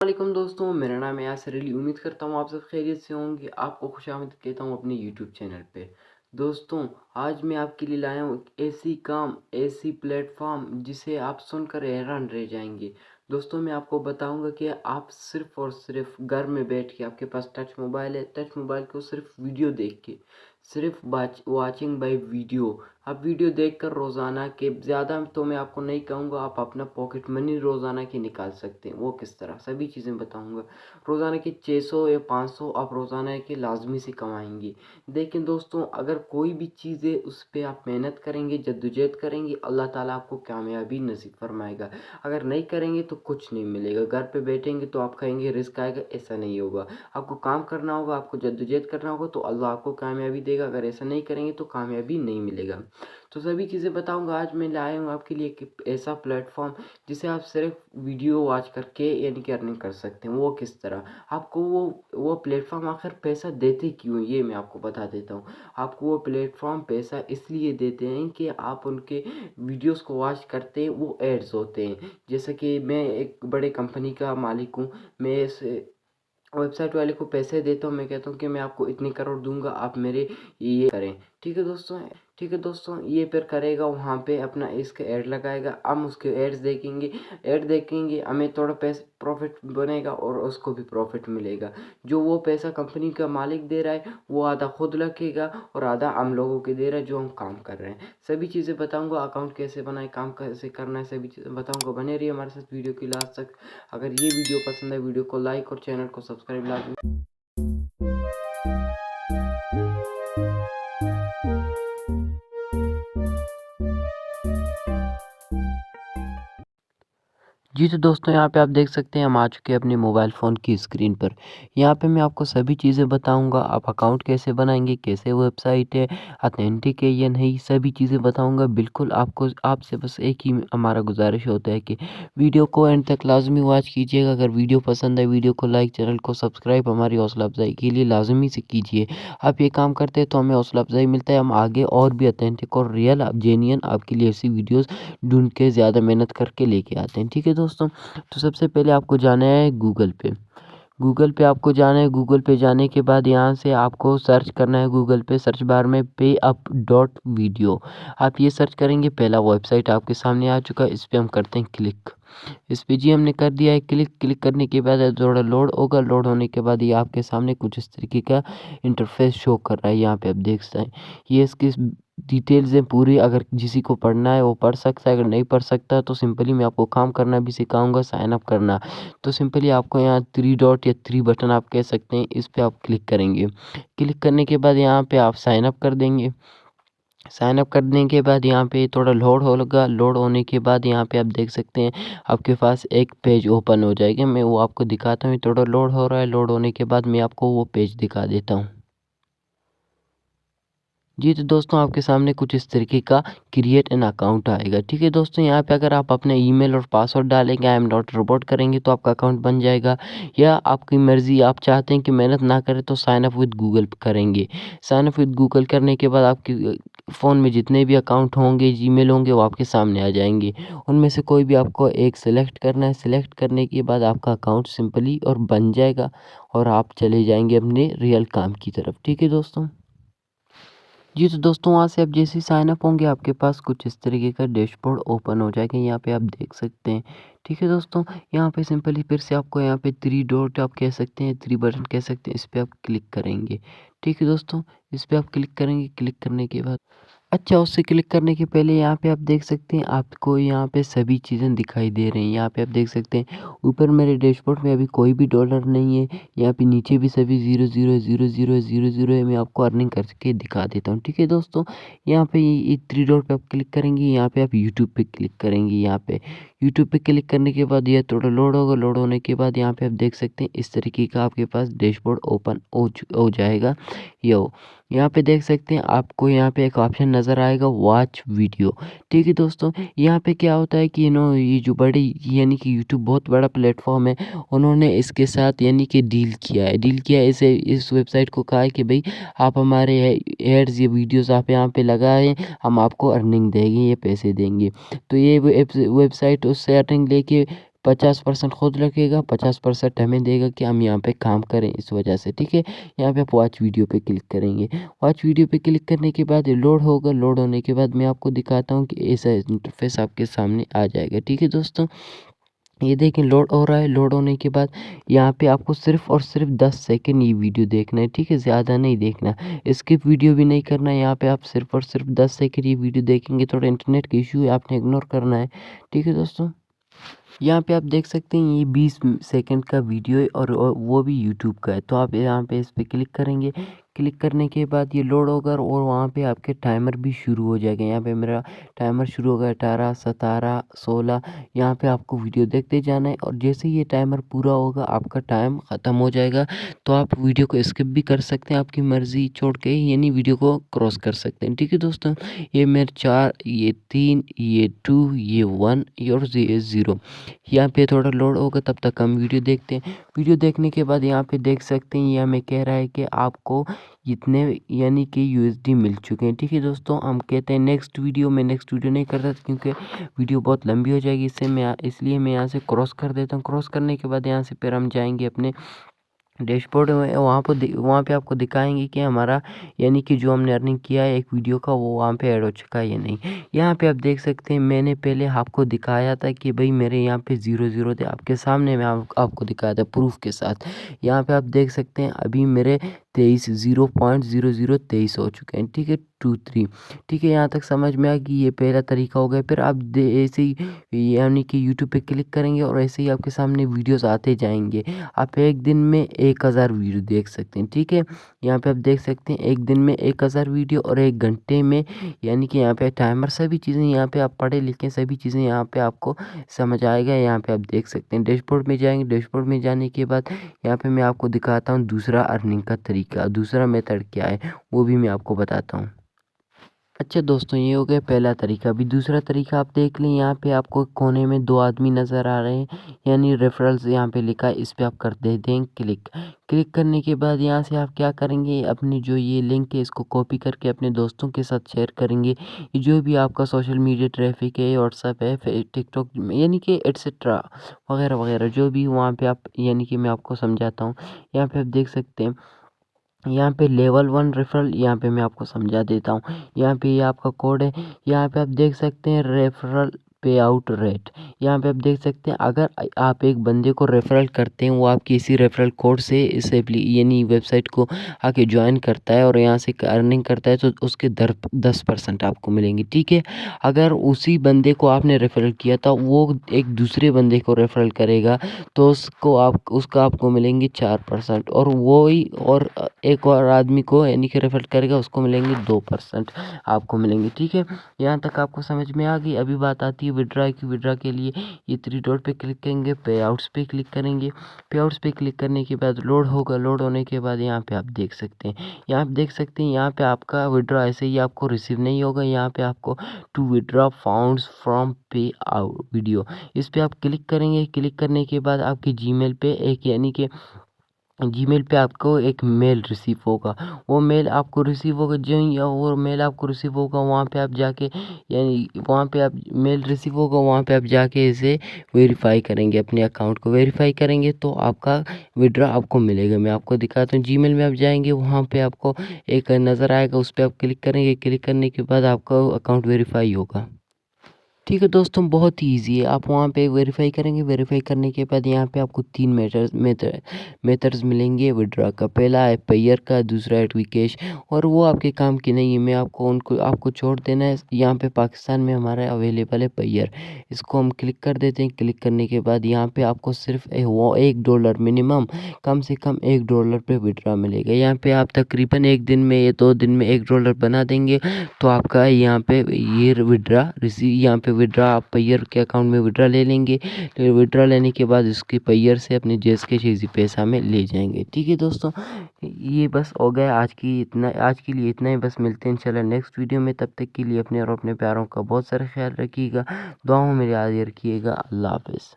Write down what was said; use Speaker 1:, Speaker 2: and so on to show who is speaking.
Speaker 1: वालेकुम दोस्तों, मेरा नाम है यासिर अली। उम्मीद करता हूँ आप सब खैरियत से होंगे। आपको खुशामदीद कहता हूँ अपने यूट्यूब चैनल पे। दोस्तों, आज मैं आपके लिए लाया हूँ एक ऐसी प्लेटफॉर्म जिसे आप सुनकर हैरान रह जाएंगे। दोस्तों, मैं आपको बताऊंगा कि आप सिर्फ और सिर्फ घर में बैठ के, आपके पास टच मोबाइल है, टच मोबाइल को सिर्फ वीडियो देख के, सिर्फ वॉचिंग बाय वीडियो, आप वीडियो देखकर रोज़ाना के ज़्यादा तो मैं आपको नहीं कहूँगा, आप अपना पॉकेट मनी रोज़ाना की निकाल सकते हैं। वो किस तरह, सभी चीज़ें बताऊँगा। रोज़ाना के 600 या 500 आप रोज़ाना के लाजमी से कमाएंगे। लेकिन दोस्तों, अगर कोई भी चीज़ है उस पर आप मेहनत करेंगे, जद्दोजहद करेंगे, अल्लाह ताला आपको कामयाबी नसीब फरमाएगा। अगर नहीं करेंगे तो कुछ नहीं मिलेगा। घर पे बैठेंगे तो आप कहेंगे रिस्क आएगा, ऐसा नहीं होगा। आपको काम करना होगा, आपको जद्दोजहद करना होगा तो अल्लाह आपको कामयाबी देगा। अगर ऐसा नहीं करेंगे तो कामयाबी नहीं मिलेगा। तो सभी चीज़ें बताऊंगा। आज मैं लाया हूँ आपके लिए एक ऐसा प्लेटफॉर्म जिसे आप सिर्फ वीडियो वॉच करके यानी कि अर्निंग कर सकते हैं। वो किस तरह, आपको वो प्लेटफॉर्म आखिर पैसा देते क्यों हैं, ये मैं आपको बता देता हूँ। आपको वो प्लेटफॉर्म पैसा इसलिए देते हैं कि आप उनके वीडियोस को वॉच करते हैं, वो एड्स होते हैं। जैसे कि मैं एक बड़े कंपनी का मालिक हूँ, मैं इस वेबसाइट वाले को पैसे देता हूँ, मैं कहता हूँ कि मैं आपको इतने करोड़ दूंगा, आप मेरे ये करें। ठीक है दोस्तों, ये फिर करेगा, वहाँ पे अपना इसका ऐड लगाएगा, हम उसके ऐड देखेंगे, हमें थोड़ा पैसा प्रॉफिट बनेगा और उसको भी प्रॉफिट मिलेगा। जो वो पैसा कंपनी का मालिक दे रहा है वो आधा खुद रखेगा और आधा हम लोगों के दे रहा है जो हम काम कर रहे हैं। सभी चीज़ें बताऊंगा, अकाउंट कैसे बनाए, काम कैसे करना है, सभी चीज़ें बताऊंगा। बने रहिए हमारे साथ वीडियो की लास्ट तक। अगर ये वीडियो पसंद है, वीडियो को लाइक और चैनल को सब्सक्राइब लाजमी। जी तो दोस्तों, यहाँ पे आप देख सकते हैं हम आ चुके हैं अपने मोबाइल फ़ोन की स्क्रीन पर। यहाँ पे मैं आपको सभी चीज़ें बताऊँगा, आप अकाउंट कैसे बनाएंगे, कैसे वेबसाइट है, ऑथेंटिक है या नहीं, सभी चीज़ें बताऊँगा। बिल्कुल आपको, आपसे बस एक ही हमारा गुजारिश होता है कि वीडियो को एंड तक लाजमी वॉच कीजिएगा। अगर वीडियो पसंद है, वीडियो को लाइक, चैनल को सब्सक्राइब हमारी हौसला अफजाई के लिए लाजमी से कीजिए। आप ये काम करते हैं तो हमें हौसला अफजाई मिलता है, हम आगे और भी ऑथेंटिक और रियल जेन्युइन आपके लिए ऐसी वीडियोज़ ढूँढ के ज़्यादा मेहनत करके लेके आते हैं। ठीक है दोस्तों, तो सबसे पहले आपको जाना है गूगल पे। गूगल पे आपको जाना है। गूगल पे जाने के बाद यहाँ से आपको सर्च करना है, गूगल पे सर्च बार में पे अप डॉट वीडियो। आप ये सर्च करेंगे, पहला वेबसाइट आपके सामने आ चुका है, इस पर हम करते हैं क्लिक। इस पे जी हमने कर दिया है क्लिक। क्लिक करने के बाद थोड़ा लोड होगा, लोड होने के बाद ये आपके सामने कुछ इस तरीके का इंटरफेस शो कर रहा है। यहाँ पे आप देख सकते हैं, ये इसकी डिटेल्स हैं पूरी। अगर किसी को पढ़ना है वो पढ़ सकता है, अगर नहीं पढ़ सकता तो सिंपली मैं आपको काम करना भी सिखाऊंगा, साइन अप करना। तो सिंपली आपको यहाँ थ्री डॉट या थ्री बटन आप कह सकते हैं, इस पर आप क्लिक करेंगे। क्लिक करने के बाद यहाँ पे आप साइन अप कर देंगे। साइन अप करने के बाद यहाँ पे थोड़ा लोड होगा। लोड होने के बाद यहाँ पे आप देख सकते हैं आपके पास एक पेज ओपन हो जाएगा। मैं वो आपको दिखाता हूँ, थोड़ा लोड हो रहा है। लोड होने के बाद मैं आपको वो पेज दिखा देता हूँ। जी तो दोस्तों, आपके सामने कुछ इस तरीके का क्रिएट एन अकाउंट आएगा। ठीक है दोस्तों, यहाँ पे अगर आप अपने ईमेल और पासवर्ड डालेंगे, आई एम नॉट रोबोट करेंगे तो आपका अकाउंट बन जाएगा। या आपकी मर्ज़ी, आप चाहते हैं कि मेहनत ना करें तो साइन अप विद गूगल करेंगे। साइन अप विद गूगल करने के बाद आपके फ़ोन में जितने भी अकाउंट होंगे, जीमेल होंगे, वो आपके सामने आ जाएंगे। उनमें से कोई भी आपको एक सेलेक्ट करना है। सेलेक्ट करने के बाद आपका अकाउंट सिंपली और बन जाएगा और आप चले जाएंगे अपने रियल काम की तरफ। ठीक है दोस्तों। जी तो दोस्तों, वहाँ से आप जैसे ही साइन अप होंगे आपके पास कुछ इस तरीके का डैशबोर्ड ओपन हो जाएगा। यहाँ पे आप देख सकते हैं। ठीक है दोस्तों, यहाँ पे सिंपली फिर से आपको यहाँ पे थ्री डॉट आप कह सकते हैं, थ्री बटन कह सकते हैं, इस पर आप क्लिक करेंगे। ठीक है दोस्तों, इस पर आप क्लिक करेंगे। क्लिक करने के बाद अच्छा, उससे क्लिक करने के पहले यहाँ पे आप देख सकते हैं आपको यहाँ पे सभी चीज़ें दिखाई दे रही हैं। यहाँ पे आप देख सकते हैं ऊपर मेरे डैशबोर्ड में अभी कोई भी डॉलर नहीं है। यहाँ पे नीचे भी सभी zero zero zero zero zero zero है। मैं आपको अर्निंग करके दिखा देता हूँ। ठीक है दोस्तों, यहाँ पे ये थ्री डॉट पे आप क्लिक करेंगे। यहाँ पे आप यूट्यूब पे क्लिक करेंगे। यहाँ पे यूट्यूब पे क्लिक करने के बाद यह थोड़ा लोड होगा। लोड होने के बाद यहाँ पे आप देख सकते हैं इस तरीके का आपके पास डैशबोर्ड ओपन हो जाएगा। यहाँ पे देख सकते हैं आपको यहाँ पे एक ऑप्शन नज़र आएगा, वॉच वीडियो। ठीक है दोस्तों, यहाँ पे क्या होता है कि ये जो बड़ी यानी कि यूट्यूब बहुत बड़ा प्लेटफॉर्म है, उन्होंने इसके साथ यानी कि डील किया है। इसे इस वेबसाइट को कहा है कि भाई आप हमारे एड्स ये वीडियोस आप यहाँ पे लगाएं, हम आपको अर्निंग देंगे, ये पैसे देंगे। तो ये वेबसाइट उससे अर्निंग लेके 50% खुद रखेगा, 50% हमें देगा कि हम यहाँ पे काम करें इस वजह से, ठीक है। यहाँ पे आप वॉच वीडियो पे क्लिक करेंगे। वॉच वीडियो पे क्लिक करने के बाद ये लोड होगा। लोड होने के बाद मैं आपको दिखाता हूँ कि ऐसा इंटरफेस आपके सामने आ जाएगा, ठीक है दोस्तों। ये देखें लोड हो रहा है। लोड होने के बाद यहाँ पे आपको सिर्फ और सिर्फ 10 सेकंड ये वीडियो देखना है, ठीक है, ज़्यादा नहीं देखना। स्किप वीडियो भी नहीं करना है। यहाँ पे आप सिर्फ और सिर्फ 10 सेकंड ये वीडियो देखेंगे। थोड़ा इंटरनेट का इशू है, आपने इग्नोर करना है, ठीक है दोस्तों। यहाँ पे आप देख सकते हैं ये 20 सेकंड का वीडियो है और वो भी यूट्यूब का है। तो आप यहाँ पे इस पे क्लिक करेंगे। क्लिक करने के बाद ये लोड होगा और वहाँ पे आपके टाइमर भी शुरू हो जाएगा। यहाँ पे मेरा टाइमर शुरू होगा 18, 17, 16। यहाँ पे आपको वीडियो देखते जाना है और जैसे ही ये टाइमर पूरा होगा आपका टाइम ख़त्म हो जाएगा। तो आप वीडियो को स्किप भी कर सकते हैं, आपकी मर्ज़ी छोड़ के, यानी वीडियो को क्रॉस कर सकते हैं, ठीक है दोस्तों। ये मेरे 4, ये 3, ये 2, ये 1 और ये 0। यहाँ पे थोड़ा लोड होगा, तब तक हम वीडियो देखते हैं। वीडियो देखने के बाद यहाँ पे देख सकते हैं ये हमें कह रहा है कि आपको इतने यानी कि यूएसडी मिल चुके हैं, ठीक है दोस्तों। हम कहते हैं नेक्स्ट वीडियो में। नेक्स्ट वीडियो नहीं करता क्योंकि वीडियो बहुत लंबी हो जाएगी, इसलिए मैं यहाँ से क्रॉस कर देता हूँ। क्रॉस करने के बाद यहाँ से फिर हम जाएंगे अपने डैशबोर्ड में। वहाँ पे आपको दिखाएंगे कि हमारा यानी कि जो हमने अर्निंग किया है एक वीडियो का, वो वहाँ पे ऐड हो चुका है या नहीं। यहाँ पे आप देख सकते हैं मैंने पहले आपको दिखाया था कि भाई मेरे यहाँ पे 0 थे, आपके सामने मैं आपको दिखाया था प्रूफ के साथ। यहाँ पे आप देख सकते हैं अभी मेरे 0.0023 हो चुके हैं, ठीक है, 23, ठीक है। यहाँ तक समझ में आ गई। ये पहला तरीका हो गया। फिर आप ऐसे ही यानी कि यूट्यूब पे क्लिक करेंगे और ऐसे ही आपके सामने वीडियोस आते जाएंगे। आप एक दिन में 1000 वीडियो देख सकते हैं, ठीक है। यहाँ पे आप देख सकते हैं एक दिन में 1000 वीडियो और 1 घंटे में, यानी कि यहाँ पे टाइमर, सभी चीज़ें यहाँ पे आप पढ़े लिखें, सभी चीज़ें यहाँ पे आपको समझ आएगा। यहाँ पे आप देख सकते हैं डैशबोर्ड में जाएंगे। डैशबोर्ड में जाने के बाद यहाँ पे मैं आपको दिखाता हूँ दूसरा अर्निंग का तरीका, दूसरा मेथड क्या है वो भी मैं आपको बताता हूँ। अच्छा दोस्तों, ये हो गया पहला तरीका। अभी दूसरा तरीका आप देख लें। यहाँ पे आपको कोने में 2 आदमी नज़र आ रहे हैं, यानी रेफरल्स यहाँ पे लिखा है, इस पे आप कर देते हैं क्लिक। क्लिक करने के बाद यहाँ से आप क्या करेंगे, अपनी जो ये लिंक है इसको कॉपी करके अपने दोस्तों के साथ शेयर करेंगे। ये जो भी आपका सोशल मीडिया ट्रैफिक है, व्हाट्सएप है, टिकटॉक, यानी कि एट्सेट्रा वगैरह वगैरह, जो भी वहाँ पे आप, यानी कि मैं आपको समझाता हूँ। यहाँ पे आप देख सकते हैं यहाँ पे लेवल 1 रेफरल, यहाँ पे मैं आपको समझा देता हूँ। यहाँ पे ये आपका कोड है। यहाँ पे आप देख सकते हैं रेफरल पे आउट रेट। यहाँ पे आप देख सकते हैं अगर आप एक बंदे को रेफरल करते हैं, वो आपकी इसी रेफरल कोड से इस यानी वेबसाइट को आके ज्वाइन करता है और यहाँ से अर्निंग करता है, तो उसके 10% आपको मिलेंगे, ठीक है। अगर उसी बंदे को आपने रेफरल किया था, वो एक दूसरे बंदे को रेफरल करेगा, तो उसका आपको मिलेंगे 4%। और वो ही और एक और आदमी को यानी कि रेफर करेगा, उसको मिलेंगे 2% आपको मिलेंगे, ठीक है। यहाँ तक आपको समझ में आ गई। अभी बात आती है विड्रा की। विड्रा के लिए ये 3 डॉट पे क्लिक करेंगे, पे आउट्स पे क्लिक करेंगे। पे आउट्स पे क्लिक करने के बाद लोड होगा। लोड होने के बाद यहाँ पे आप देख सकते हैं, यहाँ पे आपका विड्रा ऐसे ही आपको रिसीव नहीं होगा। यहाँ पे आपको टू विड्रा फाउंड्स फ्रॉम पे आउट वीडियो, इस पे आप क्लिक करेंगे। क्लिक करने के बाद आपके जीमेल पे एक, यानी कि जीमेल पे आपको एक मेल रिसीव होगा। वो मेल आपको रिसीव होगा, जो ही वो मेल आपको रिसीव होगा, वहाँ पे आप जाके, यानी वहाँ पे आप मेल रिसीव होगा, वहाँ पे आप जाके इसे वेरीफाई करेंगे, अपने अकाउंट को वेरीफाई करेंगे, तो आपका विड्रॉ आपको मिलेगा। मैं आपको दिखाता हूँ। जीमेल में आप जाएंगे, वहाँ पे आपको एक नज़र आएगा, उस पर आप क्लिक करेंगे। क्लिक करने के बाद आपका अकाउंट वेरीफाई होगा, ठीक है दोस्तों। बहुत ही ईजी है। आप वहाँ पे वेरीफाई करेंगे। वेरीफाई करने के बाद यहाँ पे आपको 3 मेथड्स मिलेंगे विड्रॉ का। पहला है पेयर का, दूसरा है ट्विकेश, और वो आपके काम की नहीं है। मैं आपको छोड़ देना है। यहाँ पे पाकिस्तान में हमारा अवेलेबल है पेयर, इसको हम क्लिक कर देते हैं। क्लिक करने के बाद यहाँ पे आपको सिर्फ $1 मिनिमम, कम से कम $1 पे विड्रॉ मिलेगा। यहाँ पे आप तकरीबन 1 दिन में या 2 दिन में $1 बना देंगे, तो आपका यहाँ पे ये विड्रॉ रिसीव, यहाँ पे विड्रॉ आप पेयर के अकाउंट में विड्रॉ ले लेंगे। तो विड्रॉ लेने के बाद उसके पेयर से अपने जेस के शेजी पैसा में ले जाएंगे, ठीक है दोस्तों। ये बस हो गया आज के लिए इतना ही। बस मिलते हैं इंशाल्लाह नेक्स्ट वीडियो में। तब तक के लिए अपने और अपने प्यारों का बहुत सारा ख्याल रखिएगा, दुआओं में याद रखिएगा। अल्लाह हाफिज़।